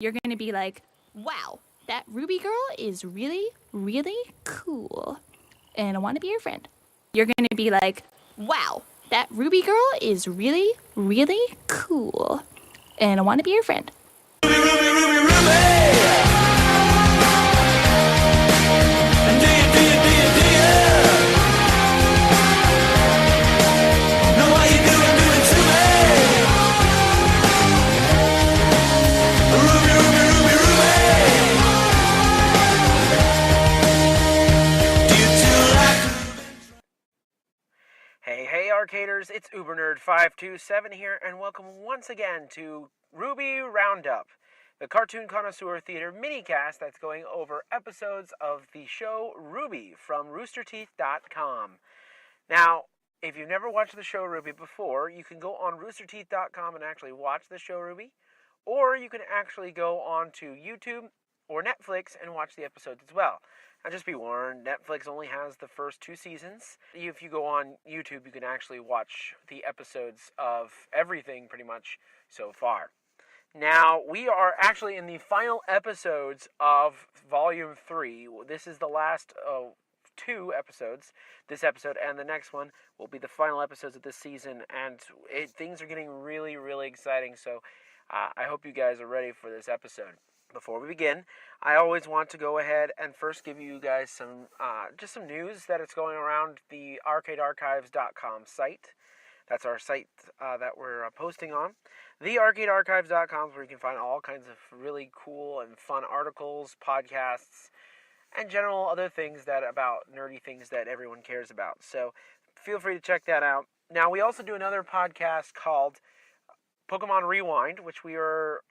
You're going to be like, wow, that RWBY girl is really, really cool. And I want to be your friend. You're going to be like, wow, that RWBY girl is really, really cool. And I want to be your friend. Hey arcaders, it's UberNerd527 here, and welcome once again to RWBY Roundup, the Cartoon Connoisseur Theater MiniCast that's going over episodes of the show RWBY from roosterteeth.com. Now, if you've never watched the show RWBY before, you can go on roosterteeth.com and actually watch the show RWBY, or you can actually go on to YouTube or Netflix and watch the episodes as well. Now, just be warned, Netflix only has the first 2 seasons. If you go on YouTube, you can actually watch the episodes of everything pretty much so far. Now, we are actually in the final episodes of Volume 3. This is the last 2 episodes. This episode and the next one will be the final episodes of this season, and things are getting really, really exciting, so I hope you guys are ready for this episode. Before we begin, I always want to go ahead and first give you guys some just some news that it's going around the arcadearchives.com site. That's our site that we're posting on. TheArcadeArchives.com is where you can find all kinds of really cool and fun articles, podcasts, and general other things about nerdy things that everyone cares about. So feel free to check that out. Now, we also do another podcast called Pokemon Rewind, which we are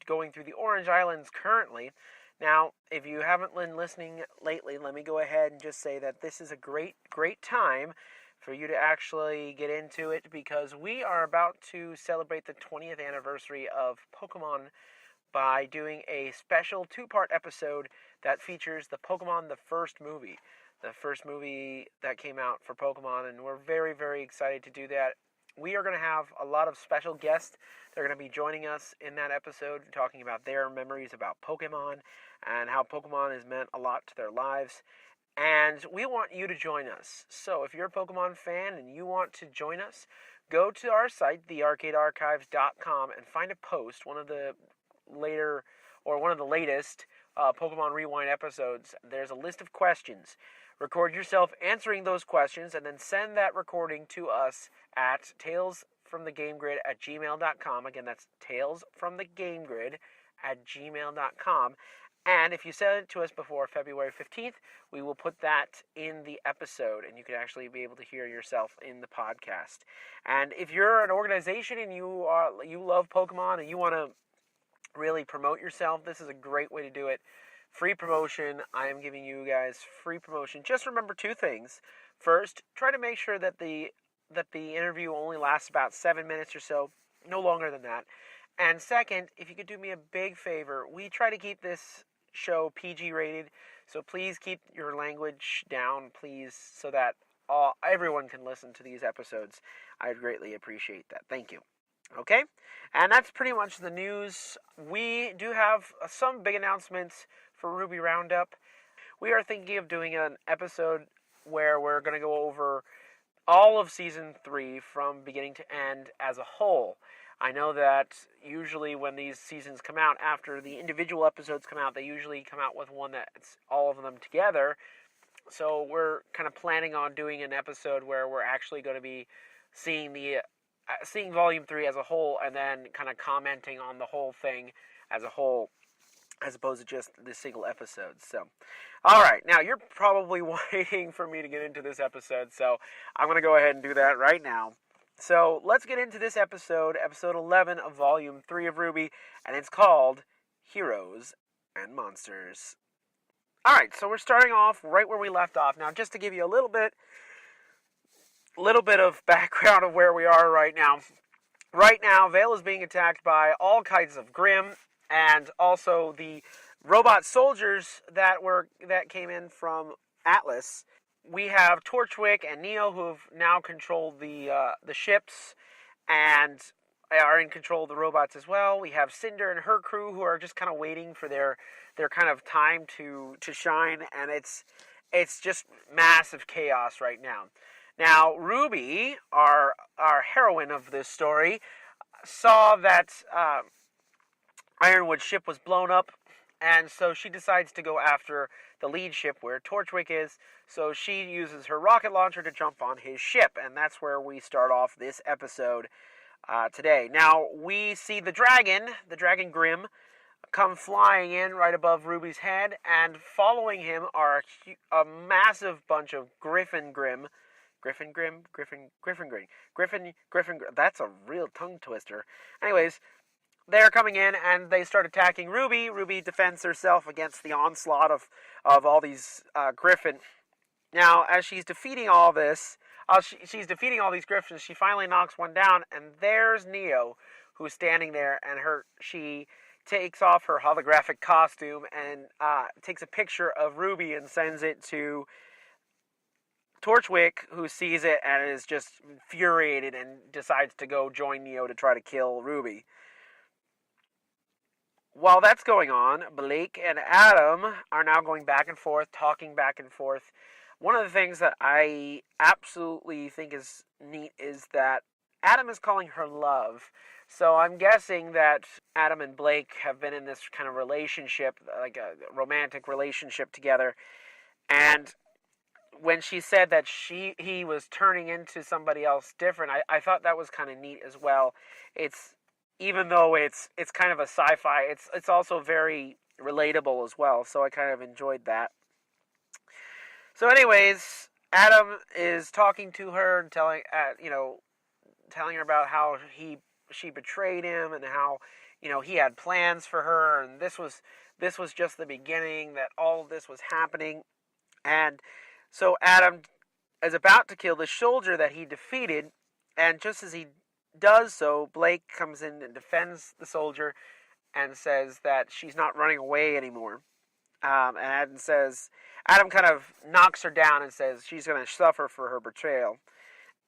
going through the Orange Islands currently. Now, if you haven't been listening lately, let me go ahead and just say that this is a great time for you to actually get into it, because we are about to celebrate the 20th anniversary of Pokemon by doing a special 2-part episode that features the Pokemon the First movie. The first movie that came out for Pokemon, and we're very, very excited to do that. We are going to have a lot of special guests. They're going to be joining us in that episode, talking about their memories about Pokemon and how Pokemon has meant a lot to their lives. And we want you to join us. So if you're a Pokemon fan and you want to join us, go to our site, thearcadearchives.com, and find a post, one of the latest Pokemon Rewind episodes. There's a list of questions. Record yourself answering those questions and then send that recording to us at talesfromthegamegrid@gmail.com. Again, that's talesfromthegamegrid@gmail.com. And if you send it to us before February 15th, we will put that in the episode, and you can actually be able to hear yourself in the podcast. And if you're an organization and you love Pokemon and you want to really promote yourself, this is a great way to do it. Free promotion. I am giving you guys free promotion. Just remember 2 things. First, try to make sure that the interview only lasts about 7 minutes or so, no longer than that. And second, if you could do me a big favor, we try to keep this show PG rated, so please keep your language down, please, so that everyone can listen to these episodes. I'd greatly appreciate that. Thank you. Okay? And that's pretty much the news. We do have some big announcements for RWBY Roundup. We are thinking of doing an episode where we're going to go over all of Season 3 from beginning to end as a whole. I know that usually when these seasons come out, after the individual episodes come out, they usually come out with one that's all of them together. So we're kind of planning on doing an episode where we're actually going to be seeing Volume 3 as a whole, and then kind of commenting on the whole thing as a whole, as opposed to just the single episodes. So, alright, now you're probably waiting for me to get into this episode, so I'm going to go ahead and do that right now. So, let's get into this episode 11 of Volume 3 of RWBY, and it's called Heroes and Monsters. Alright, so we're starting off right where we left off. Now, just to give you a little bit of background of where we are right now. Right now, Vale is being attacked by all kinds of Grimm, and also the robot soldiers that came in from Atlas. We have Torchwick and Neo, who have now controlled the ships, and are in control of the robots as well. We have Cinder and her crew who are just kind of waiting for their kind of time to shine, and it's just massive chaos right now. Now, Ruby, our heroine of this story, saw that Ironwood's ship was blown up, and so she decides to go after the lead ship where Torchwick is. So she uses her rocket launcher to jump on his ship, and that's where we start off this episode today. Now, we see the dragon Grim, come flying in right above Ruby's head, and following him are a massive bunch of Griffin Grim. That's a real tongue twister. Anyways, they're coming in and they start attacking Ruby. Ruby defends herself against the onslaught of all these Griffin. Now, as she's defeating all this, she's defeating all these Griffins, she finally knocks one down, and there's Neo, who's standing there, and she takes off her holographic costume and takes a picture of Ruby and sends it to Torchwick, who sees it and is just infuriated and decides to go join Neo to try to kill Ruby. While that's going on, Blake and Adam are now going back and forth, talking back and forth. One of the things that I absolutely think is neat is that Adam is calling her love. So I'm guessing that Adam and Blake have been in this kind of relationship, like a romantic relationship together. And when she said that he was turning into somebody else different, I thought that was kind of neat as well. Even though it's kind of a sci-fi, it's also very relatable as well. So I kind of enjoyed that. So anyways, Adam is talking to her and telling her about how she betrayed him and how he had plans for her, and this was just the beginning, that all of this was happening. And so Adam is about to kill the soldier that he defeated, and just as he does so, Blake comes in and defends the soldier and says that she's not running away anymore. And Adam kind of knocks her down and says she's going to suffer for her betrayal.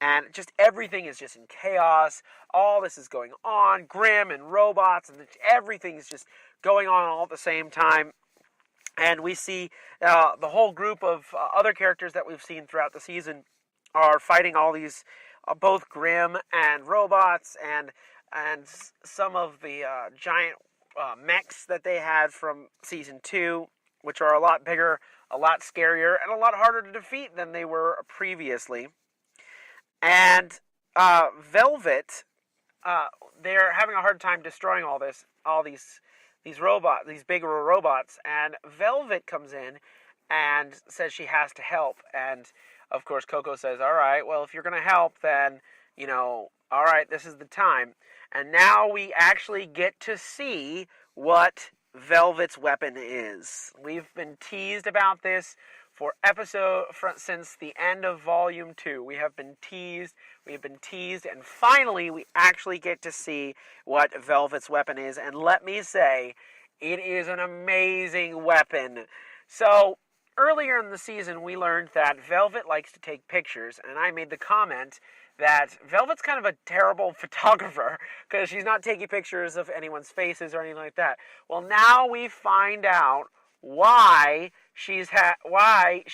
And just everything is just in chaos. All this is going on. Grimm and robots, and everything is just going on all at the same time. And we see the whole group of other characters that we've seen throughout the season are fighting all these, both Grimm and robots, and some of the giant mechs that they had from Season 2, which are a lot bigger, a lot scarier, and a lot harder to defeat than they were previously. And Velvet, they're having a hard time destroying all these bigger robots, and Velvet comes in and says she has to help. And of course Coco says, all right, well, if you're going to help, then all right, this is the time. And now we actually get to see what Velvet's weapon is. We've been teased about this since the end of Volume 2. We have been teased, and finally we actually get to see what Velvet's weapon is. And let me say, it is an amazing weapon. So, earlier in the season, we learned that Velvet likes to take pictures, and I made the comment that Velvet's kind of a terrible photographer because she's not taking pictures of anyone's faces or anything like that. Well, now we find out why she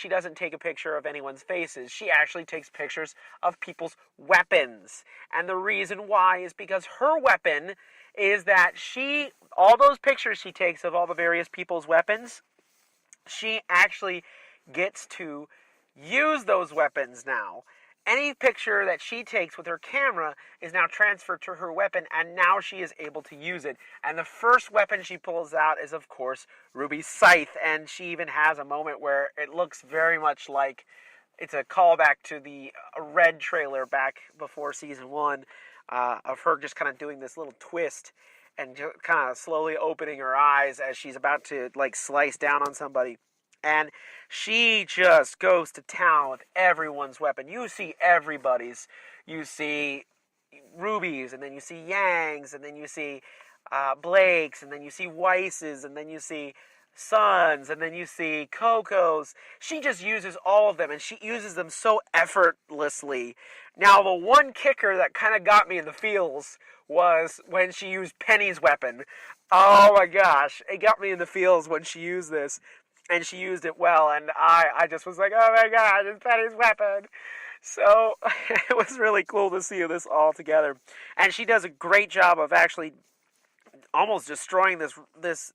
doesn't take a picture of anyone's faces. She actually takes pictures of people's weapons. And the reason why is because her weapon is that all those pictures she takes of all the various people's weapons, she actually gets to use those weapons now. Any picture that she takes with her camera is now transferred to her weapon, and now she is able to use it. And the first weapon she pulls out is, of course, Ruby's scythe, and she even has a moment where it looks very much like it's a callback to the Red trailer back before Season 1, of her just kind of doing this little twist and just kind of slowly opening her eyes as she's about to slice down on somebody. And she just goes to town with everyone's weapon. You see everybody's. You see Ruby's, and then you see Yang's, and then you see Blake's, and then you see Weiss's, and then you see Sun's, and then you see Coco's. She just uses all of them, and she uses them so effortlessly. Now, the one kicker that kind of got me in the feels was when she used Penny's weapon. Oh my gosh, it got me in the feels when she used this, and she used it well, and I just was like, oh my gosh, it's Penny's weapon. So it was really cool to see this all together, and she does a great job of actually almost destroying these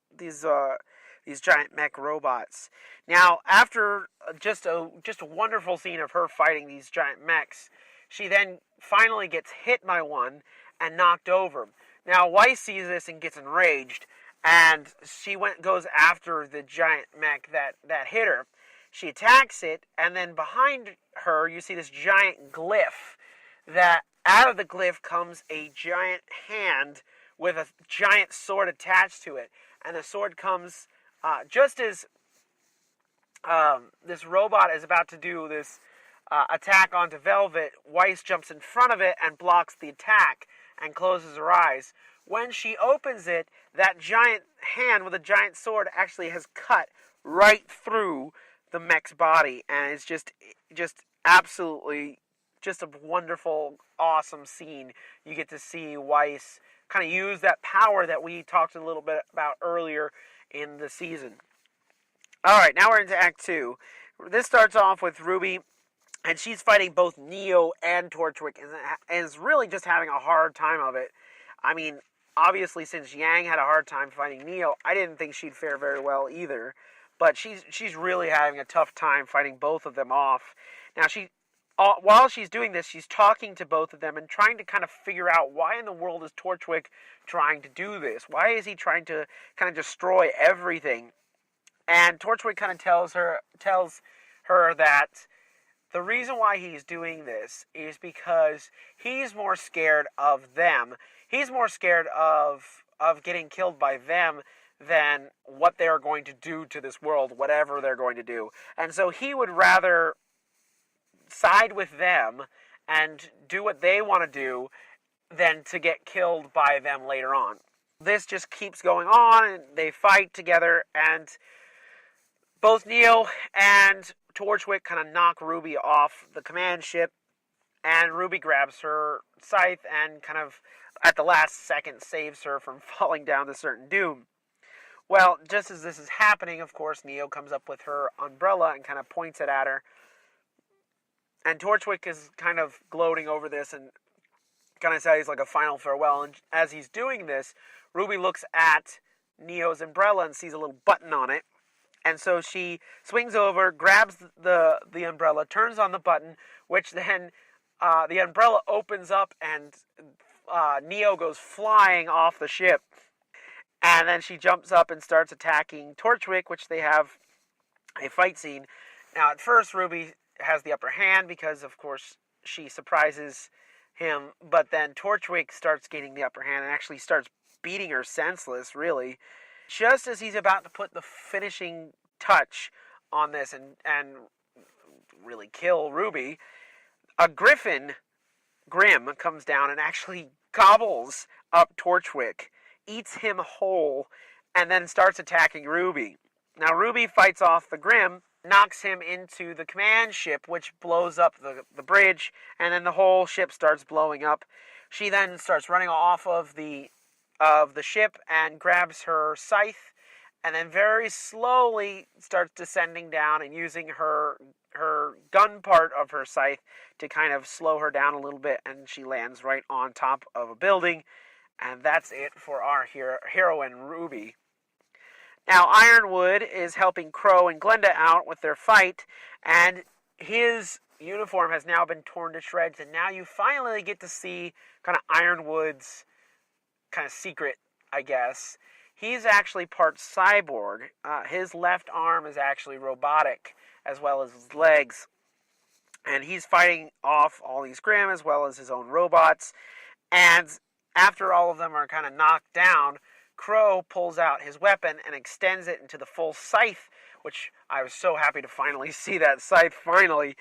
giant mech robots. Now, after just a wonderful scene of her fighting these giant mechs, she then finally gets hit by one and knocked over. Now, Weiss sees this and gets enraged, and she goes after the giant mech that hit her. She attacks it, and then behind her, you see this giant glyph. That out of the glyph comes a giant hand with a giant sword attached to it, and the sword comes just as this robot is about to do this attack onto Velvet. Weiss jumps in front of it and blocks the attack and closes her eyes. When she opens it, that giant hand with a giant sword actually has cut right through the mech's body, and it's just absolutely just a wonderful, awesome scene. You get to see Weiss kind of use that power that we talked a little bit about earlier in the season. Alright, now we're into Act 2. This starts off with RWBY, and she's fighting both Neo and Torchwick, and is really just having a hard time of it. I mean, obviously, since Yang had a hard time fighting Neo, I didn't think she'd fare very well either. But she's really having a tough time fighting both of them off. Now, while she's doing this, she's talking to both of them and trying to kind of figure out why in the world is Torchwick trying to do this? Why is he trying to kind of destroy everything? And Torchwick kind of tells her that the reason why he's doing this is because he's more scared of them. He's more scared of getting killed by them than what they're going to do to this world, whatever they're going to do. And so he would rather side with them and do what they want to do than to get killed by them later on. This just keeps going on, and they fight together, and both Neo and Torchwick kind of knock RWBY off the command ship, and RWBY grabs her scythe and kind of, at the last second, saves her from falling down to certain doom. Well, just as this is happening, of course, Neo comes up with her umbrella and kind of points it at her. And Torchwick is kind of gloating over this and kind of says like a final farewell. And as he's doing this, RWBY looks at Neo's umbrella and sees a little button on it. And so she swings over, grabs the umbrella, turns on the button, which then the umbrella opens up and Neo goes flying off the ship. And then she jumps up and starts attacking Torchwick, which they have a fight scene. Now, at first, RWBY has the upper hand because, of course, she surprises him. But then Torchwick starts gaining the upper hand and actually starts beating her senseless, really. Just as he's about to put the finishing touch on this and really kill RWBY, a Grim comes down and actually gobbles up Torchwick, eats him whole, and then starts attacking RWBY. Now, RWBY fights off the Grim, knocks him into the command ship, which blows up the bridge, and then the whole ship starts blowing up. She then starts running off of the ship and grabs her scythe, and then very slowly starts descending down and using her gun part of her scythe to kind of slow her down a little bit, and she lands right on top of a building. And that's it for our heroine, RWBY. Now, Ironwood is helping Crow and Glenda out with their fight, and his uniform has now been torn to shreds, and now you finally get to see kind of Ironwood's kind of secret, I guess. He's actually part cyborg. His left arm is actually robotic, as well as his legs. And he's fighting off all these Grim, as well as his own robots. And after all of them are kind of knocked down, Crow pulls out his weapon and extends it into the full scythe, which I was so happy to finally see that scythe finally,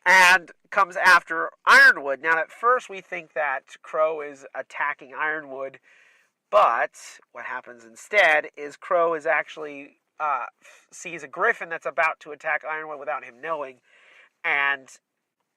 and comes after Ironwood. Now, at first we think that Crow is attacking Ironwood, but what happens instead is Crow is actually sees a griffin that's about to attack Ironwood without him knowing. And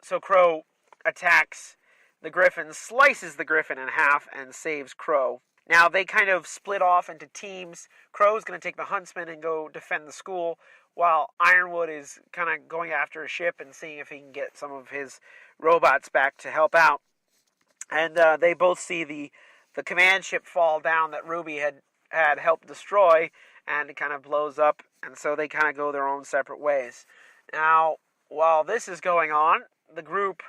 so Crow attacks the griffin, slices the griffin in half, and saves Crow. Now they kind of split off into teams. Crow's going to take the huntsman and go defend the school, while Ironwood is kind of going after a ship and seeing if he can get some of his robots back to help out. And they both see the command ship fall down that RWBY had helped destroy, and it kind of blows up, and so they kind of go their own separate ways. Now, while this is going on, the group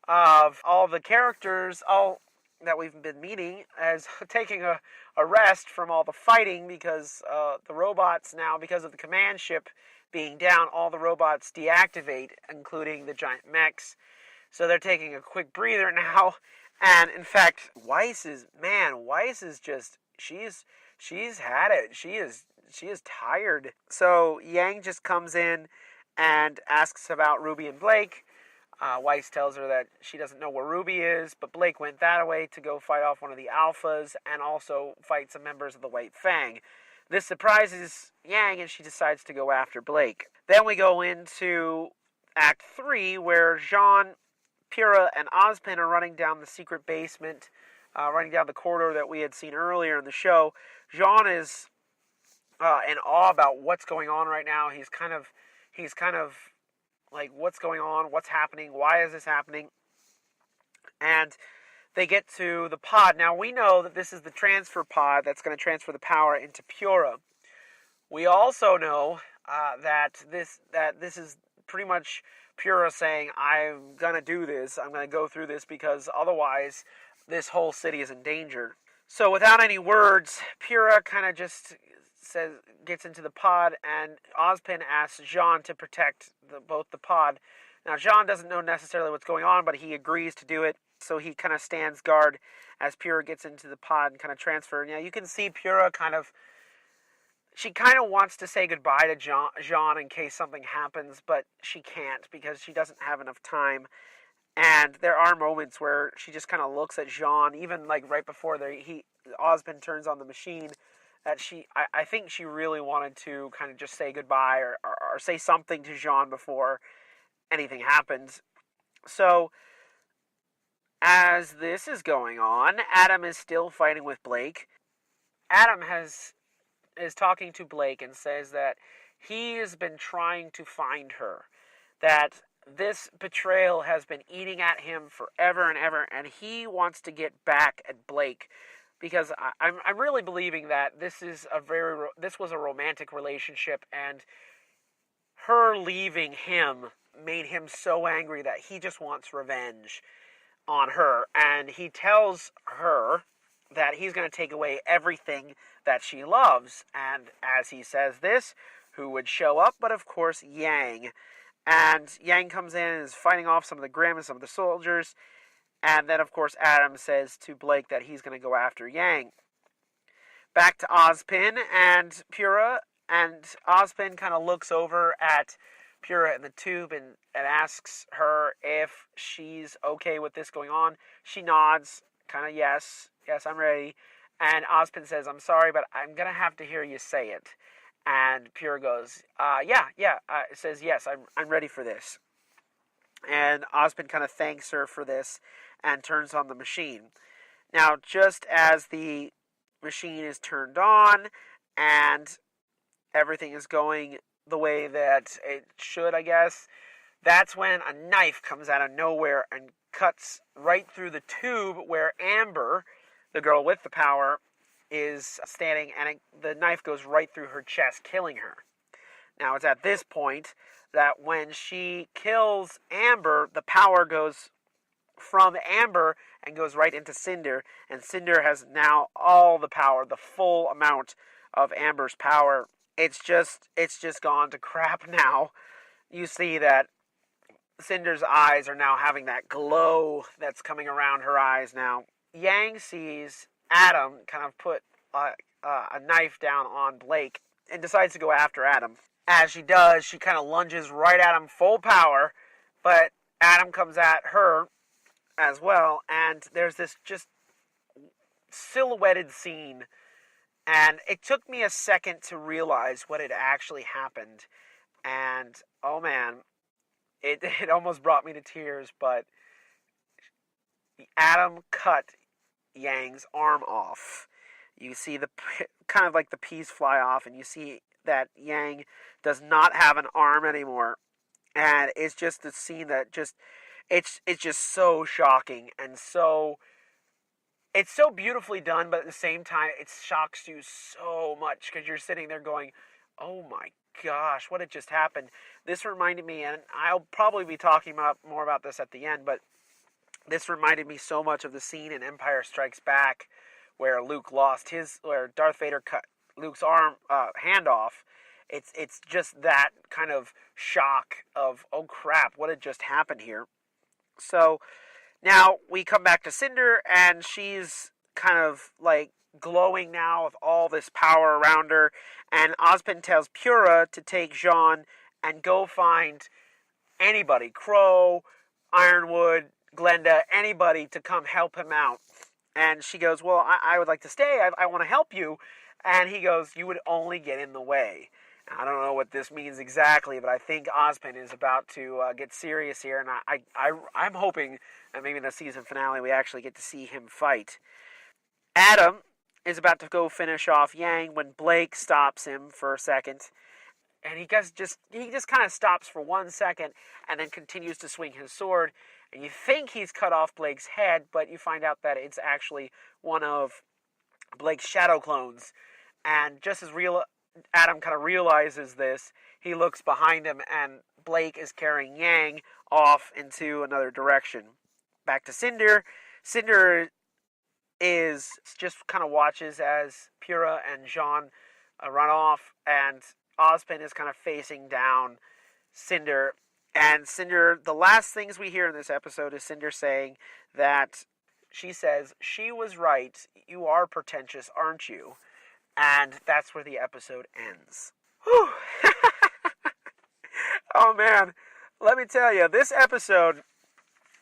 of all the characters, all that we've been meeting, is taking a rest from all the fighting, because the robots now, because of the command ship being down, all the robots deactivate, including the giant mechs. So they're taking a quick breather now. And in fact, Weiss is just, she's had it. She is tired. So Yang just comes in and asks about RWBY and Blake. Weiss tells her that she doesn't know where RWBY is, but Blake went that way to go fight off one of the Alphas and also fight some members of the White Fang. This surprises Yang, and she decides to go after Blake. Then we go into Act 3, where Jean, Pyrrha, and Ozpin are running down the secret basement, running down the corridor that we had seen earlier in the show. Jean is in awe about what's going on right now. He's kind of like, what's going on? What's happening? Why is this happening? And they get to the pod. Now, we know that this is the transfer pod that's going to transfer the power into Pyrrha. We also know that this is pretty much Pyrrha saying, I'm going to do this. I'm going to go through this, because otherwise this whole city is in danger. So without any words, Pyrrha kind of just gets into the pod, and Ozpin asks Jean to protect both the pod. Now, Jean doesn't know necessarily what's going on, but he agrees to do it. So he kind of stands guard as Pyrrha gets into the pod and kind of transfer. Now, you can see Pyrrha she kind of wants to say goodbye to Jean in case something happens, but she can't, because she doesn't have enough time. And there are moments where she just kind of looks at Jean, even like right before Ozpin turns on the machine, that I think she really wanted to kind of just say goodbye or say something to Jean before anything happens. So as this is going on, Adam is still fighting with Blake. Adam is talking to Blake and says that he has been trying to find her, that this betrayal has been eating at him forever and ever, and he wants to get back at Blake, because I'm really believing that this was a romantic relationship, and her leaving him made him so angry that he just wants revenge on her. And he tells her that he's going to take away everything that she loves. And as he says this, who would show up? But of course, Yang. And Yang comes in and is fighting off some of the Grimm and some of the soldiers. And then, of course, Adam says to Blake that he's going to go after Yang. Back to Ozpin and Pyrrha. And Ozpin kind of looks over at Pyrrha in the tube and asks her if she's okay with this going on. She nods, kind of yes, I'm ready. And Ozpin says, I'm sorry, but I'm going to have to hear you say it. And Pyrrha goes, says, yes, I'm ready for this. And Ozpin kind of thanks her for this and turns on the machine. Now, just as the machine is turned on and everything is going the way that it should, I guess, that's when a knife comes out of nowhere and cuts right through the tube where Amber, the girl with the power, is standing, and the knife goes right through her chest, killing her. Now, it's at this point that when she kills Amber, the power goes from Amber and goes right into Cinder, and Cinder has now all the power, the full amount of Amber's power. It's just gone to crap now. You see that Cinder's eyes are now having that glow that's coming around her eyes now. Yang sees Adam kind of put a knife down on Blake and decides to go after Adam. As she does, she kind of lunges right at him full power, but Adam comes at her as well, and there's this just silhouetted scene, And it took me a second to realize what had actually happened. And, oh man, it almost brought me to tears, but Adam cut Yang's arm off. You see the kind of like the piece fly off, and you see that Yang does not have an arm anymore. And it's just a scene that just it's just so shocking and so it's so beautifully done, but at the same time it shocks you so much because you're sitting there going, "Oh my gosh, what had just happened?" This reminded me, and I'll probably be talking more about this at the end, but this reminded me so much of the scene in Empire Strikes Back where where Darth Vader cut Luke's hand off. It's just that kind of shock of, oh crap, what had just happened here? So now we come back to Cinder, and she's kind of like glowing now with all this power around her. And Ozpin tells Pura to take Jean and go find anybody, Crow, Ironwood, Glenda, anybody to come help him out. And she goes, well, I would like to stay. I want to help you. And he goes, you would only get in the way. I don't know what this means exactly, but I think Ozpin is about to get serious here, and I'm hoping that maybe in the season finale we actually get to see him fight. Adam is about to go finish off Yang when Blake stops him for a second, and he just kind of stops for 1 second and then continues to swing his sword, and you think he's cut off Blake's head, but you find out that it's actually one of Blake's shadow clones, and just as Adam kind of realizes this, he looks behind him, and Blake is carrying Yang off into another direction. Back to Cinder. Cinder is just kind of watches as Pura and Jean run off, and Ozpin is kind of facing down Cinder. And Cinder, the last things we hear in this episode is Cinder saying that she says, "She was right. You are pretentious, aren't you?" And that's where the episode ends. Whew. Oh man, let me tell you, this episode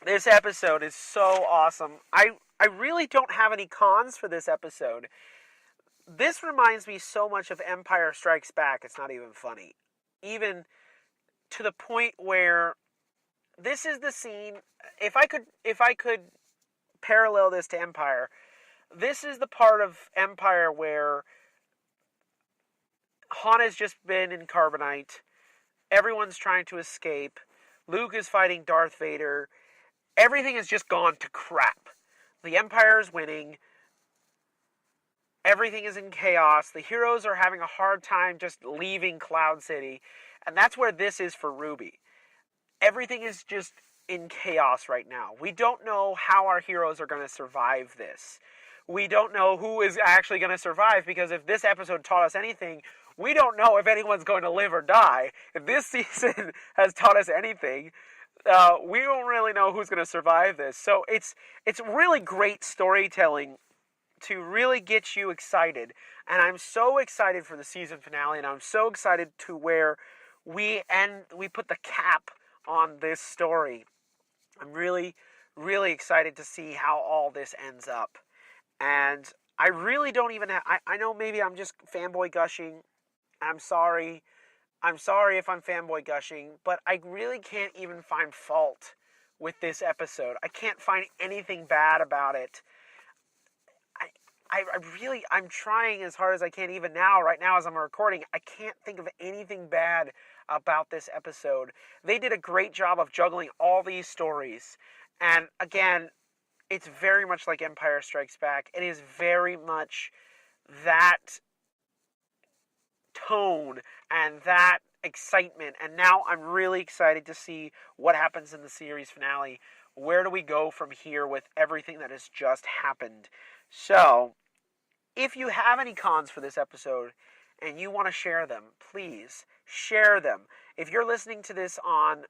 is so awesome. I really don't have any cons for this episode. This reminds me so much of Empire Strikes Back, it's not even funny. Even to the point where this is the scene, if I could parallel this to Empire, this is the part of Empire where Han has just been in Carbonite. Everyone's trying to escape. Luke is fighting Darth Vader. Everything has just gone to crap. The Empire is winning. Everything is in chaos. The heroes are having a hard time just leaving Cloud City. And that's where this is for RWBY. Everything is just in chaos right now. We don't know how our heroes are going to survive this. We don't know who is actually going to survive, because if this episode taught us anything, we don't know if anyone's going to live or die. If this season has taught us anything, we don't really know who's going to survive this. So it's really great storytelling to really get you excited. And I'm so excited for the season finale, and I'm so excited to where we put the cap on this story. I'm really, really excited to see how all this ends up. And I really don't even have... I know maybe I'm just fanboy gushing. I'm sorry. I'm sorry if I'm fanboy gushing, but I really can't even find fault with this episode. I can't find anything bad about it. I'm trying as hard as I can, even now, right now as I'm recording. I can't think of anything bad about this episode. They did a great job of juggling all these stories. And again, it's very much like Empire Strikes Back. It is very much that tone and that excitement. And now I'm really excited to see what happens in the series finale. Where do we go from here with everything that has just happened? So, if you have any cons for this episode and you want to share them, please share them. If you're listening to this on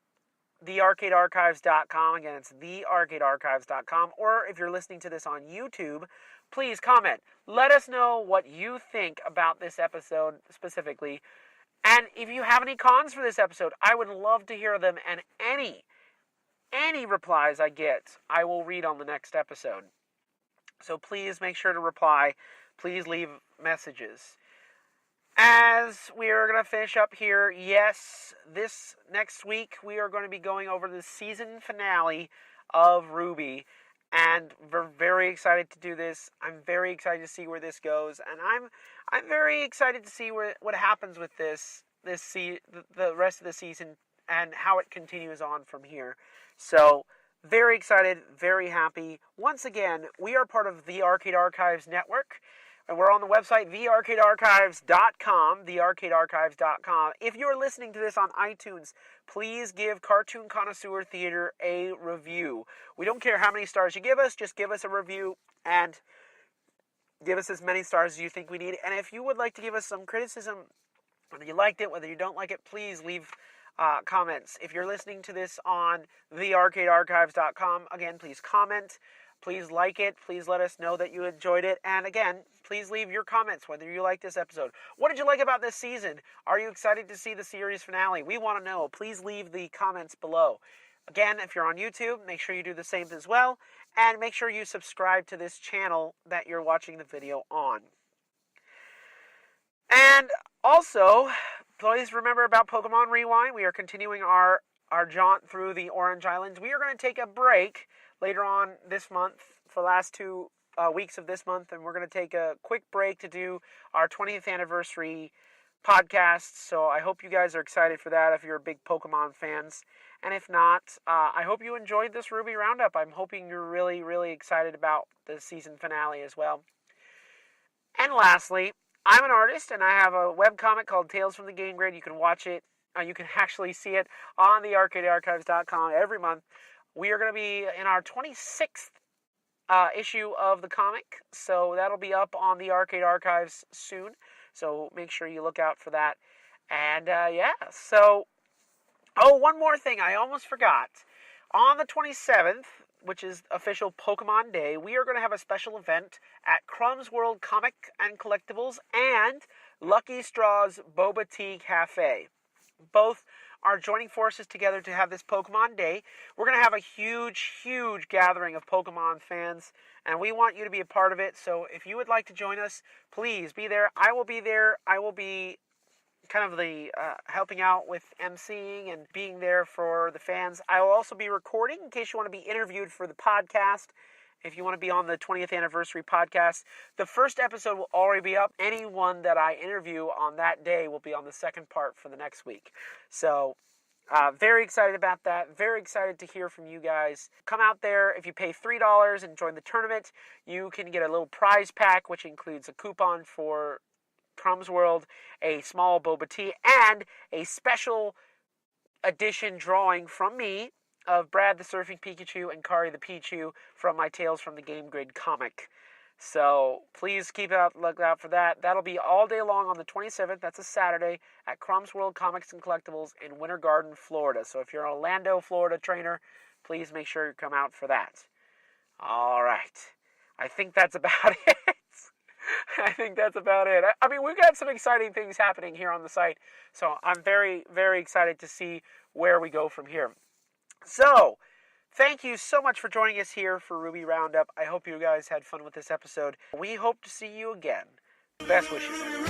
thearcadearchives.com, again, it's thearcadearchives.com, or if you're listening to this on YouTube, please comment. Let us know what you think about this episode specifically. And if you have any cons for this episode, I would love to hear them, and any replies I get, I will read on the next episode. So please make sure to reply. please leave messages. As we are going to finish up here, yes, this next week we are going to be going over the season finale of RWBY, and we're very excited to do this. I'm very excited to see where this goes, and I'm very excited to see what happens with the rest of the season and how it continues on from here. So, very excited, very happy. Once again, we are part of the Arcade Archives Network. And we're on the website, thearcadearchives.com, thearcadearchives.com. If you're listening to this on iTunes, please give Cartoon Connoisseur Theater a review. We don't care how many stars you give us, just give us a review and give us as many stars as you think we need. And if you would like to give us some criticism, whether you liked it, whether you don't like it, please leave comments. If you're listening to this on thearcadearchives.com, again, please comment. Please like it. Please let us know that you enjoyed it. And again, please leave your comments whether you like this episode. What did you like about this season? Are you excited to see the series finale? We want to know. Please leave the comments below. Again, if you're on YouTube, make sure you do the same as well. And make sure you subscribe to this channel that you're watching the video on. And also, please remember about Pokemon Rewind. We are continuing our jaunt through the Orange Islands. We are going to take a break later on this month for the last 2 weeks of this month, and we're going to take a quick break to do our 20th anniversary podcast. So I hope you guys are excited for that if you're big Pokemon fans. And if not, I hope you enjoyed this RWBY Roundup. I'm hoping you're really, really excited about the season finale as well. And lastly, I'm an artist, and I have a webcomic called Tales from the Game Grid. You can watch it. You can actually see it on the arcadearchives.com every month. We are going to be in our 26th issue of the comic, so that'll be up on the Arcade Archives soon, so make sure you look out for that. And yeah, so, one more thing I almost forgot. On the 27th, which is official Pokemon Day, we are going to have a special event at Crumb's World Comic and Collectibles and Lucky Straw's Boba Tea Cafe. Both are joining forces together to have this Pokemon Day. We're going to have a huge, huge gathering of Pokemon fans, and we want you to be a part of it. So if you would like to join us, please be there. I will be there. I will be kind of the helping out with emceeing and being there for the fans. I will also be recording in case you want to be interviewed for the podcast. If you want to be on the 20th anniversary podcast, the first episode will already be up. Anyone that I interview on that day will be on the second part for the next week. So, very excited about that. Very excited to hear from you guys. Come out there. If you pay $3 and join the tournament, you can get a little prize pack, which includes a coupon for Crumb's World, a small boba tea, and a special edition drawing from me of Brad the Surfing Pikachu and Kari the Pichu from my Tales from the Game Grid comic. So please look out for that. That'll be all day long on the 27th. That's a Saturday at Crumb's World Comics and Collectibles in Winter Garden, Florida. So if you're an Orlando, Florida trainer, please make sure you come out for that. All right. I think that's about it. I think that's about it. I mean, we've got some exciting things happening here on the site. So I'm very, very excited to see where we go from here. So, thank you so much for joining us here for RWBY Roundup. I hope you guys had fun with this episode. We hope to see you again. Best wishes, everyone.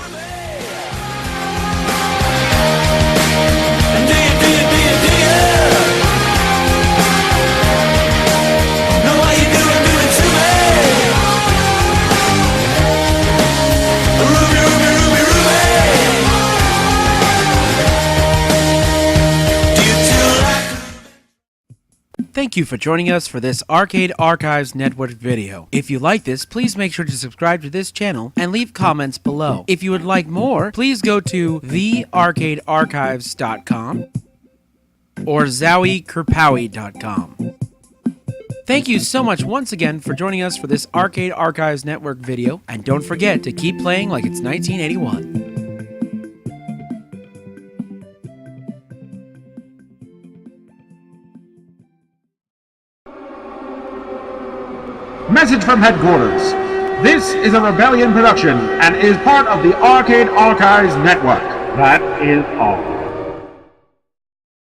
Thank you for joining us for this Arcade Archives Network video. If you like this, please make sure to subscribe to this channel and leave comments below. If you would like more, please go to thearcadearchives.com or zowie.kerpowie.com. Thank you so much once again for joining us for this Arcade Archives Network video, and don't forget to keep playing like it's 1981. Message from headquarters. This is a Rebellion production and is part of the Arcade Archives Network. That is all.